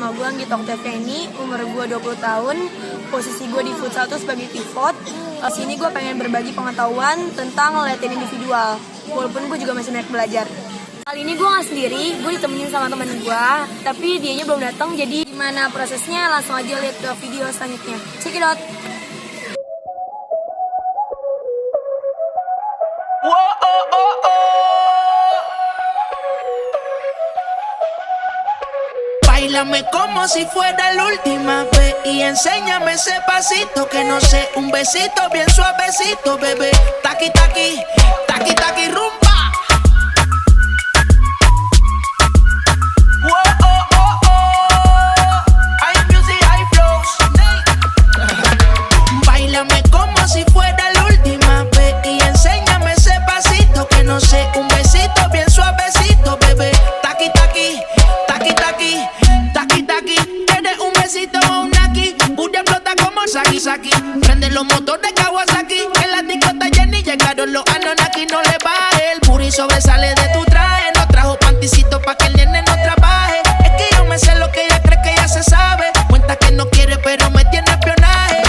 nama gue Anggita Oktaviani, umur gue 20 tahun, posisi gue di futsal tuh sebagai pivot. Sini gue pengen berbagi pengetahuan tentang latihan individual, walaupun gue juga masih banyak belajar. Kali ini gue nggak sendiri, gue ditemenin sama temen gue, tapi dianya belum datang, jadi gimana prosesnya langsung aja lihat ke video selanjutnya. Check it out! Báilame como si fuera la última vez y enséñame ese pasito que no sé, un besito bien suavecito, bebé. Taqui taqui, taqui taqui rumba. Hay music, hay flows. Báilame como si fuera la última vez y enséñame ese pasito que no sé, un besito bien suavecito, bebé. Taqui taqui, taqui taqui. Tienes un besito o un aquí. Booty explota como Saki Saki. Prende los motores Kawasaki. En la discota Jenny llegaron los Anunnaki. No le baje, el booty sobresale de tu traje. No trajo panticito pa' que el nene no trabaje. Es que yo me sé lo que ella cree que ella se sabe. Cuenta que no quiere pero me tiene espionaje.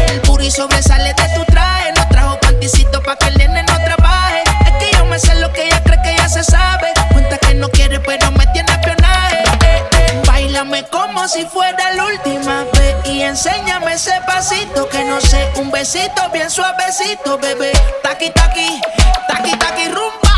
El booty sobresale de tu traje. No trajo panticito pa' que el nene no trabaje. Es que yo me sé lo que ella cree que ella se sabe. Cuenta que no quiere pero me tiene espionaje. Báilame como si fuera la última vez y enséñame ese pasito que no sé, un besito bien suavecito, bebé. Taqui taqui, taqui taqui rumba.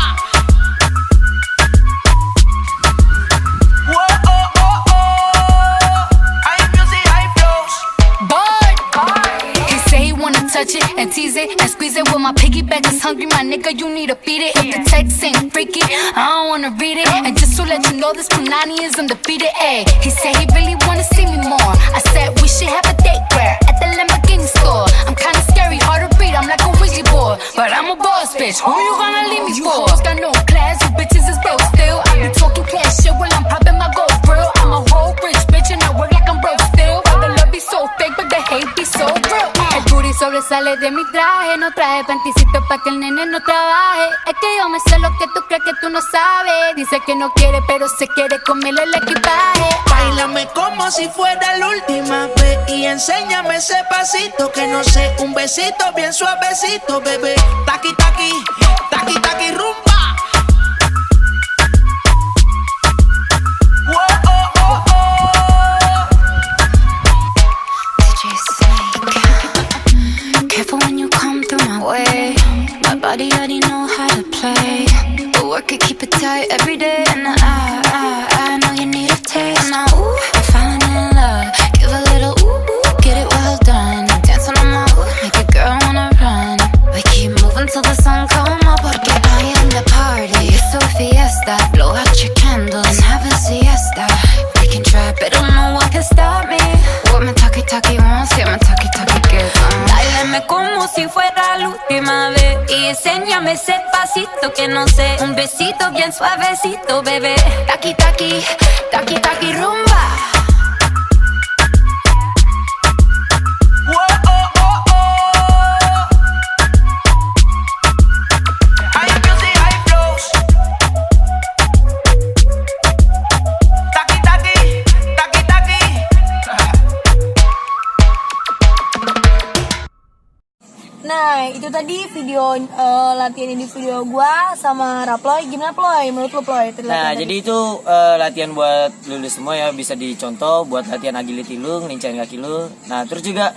Touch it and tease it and squeeze it. When my piggyback is hungry, my nigga, you need to feed it. If the text ain't freaky, I don't wanna read it. And just to let you know, this Punani is undefeated. Ayy, he said he really wanna see me more. I said we should have a date where at the Lamborghini store. I'm kinda scary, hard to read, I'm like a Ouija board, but I'm a boss bitch. Who you gonna leave me for? Hoes got no class, you bitches is broke still. I be talking cash shit while I'm popping my gold grill. I'm a whole rich bitch and I work like I'm broke still. All the love be so fake, but the hate be so real. El booty sobresale de mi traje, no traje panticito pa' que el nene no trabaje. Es que yo me sé lo que tú crees que tú no sabes. Dice que no quiere, pero se quiere comerle el equipaje. Báilame como si fuera la última vez y enséñame ese pasito que no sé, un besito bien suavecito, bebé. Taqui taqui, taqui taqui rumba. Careful when you come through my way. My body already know how to play. But work it, keep it tight every day. And I know you need a taste. Now, ooh, I'm falling in love. Give a little ooh, get it well done. Dance on my ooh, make a girl wanna run. We keep moving till the sun come up. Porque I am the party. It's a fiesta. Blow out your candles and have a siesta. We can try, but no one can stop me. What my talkie wants, yeah, my talkie gets on. Báilame como si fuera la última vez y enséñame ese pasito que no sé, un besito bien suavecito, bebé. Taqui taqui, taqui taqui rumba. Nah, itu tadi video latihan individual gua sama Raploy. Gimana Ploy? Menurut lo Ploy? Nah, jadi itu latihan buat lulus semua ya, bisa dicontoh buat latihan agility lu, ngelincain kaki lu. Nah, terus juga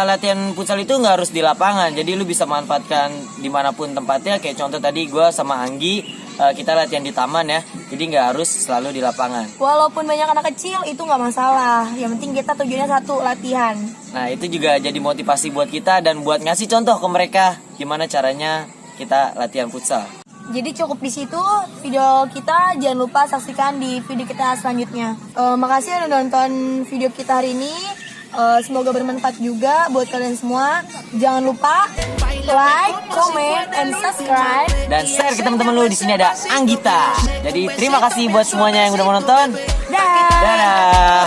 latihan futsal itu nggak harus di lapangan, jadi lu bisa manfaatkan dimanapun tempatnya. Kayak contoh tadi gua sama Anggi, kita latihan di taman ya, jadi nggak harus selalu di lapangan. Walaupun banyak anak kecil itu nggak masalah, yang penting kita tujuannya satu, latihan. Nah, itu juga jadi motivasi buat kita dan buat ngasih contoh ke mereka gimana caranya kita latihan futsal. Jadi cukup di situ video kita, jangan lupa saksikan di video kita selanjutnya. Makasih udah nonton video kita hari ini. Semoga bermanfaat juga buat kalian semua. Jangan lupa like, comment, and subscribe. Dan share ke teman-teman lu. Di sini ada Anggita. Jadi terima kasih buat semuanya yang udah menonton. Dadah. Dadah.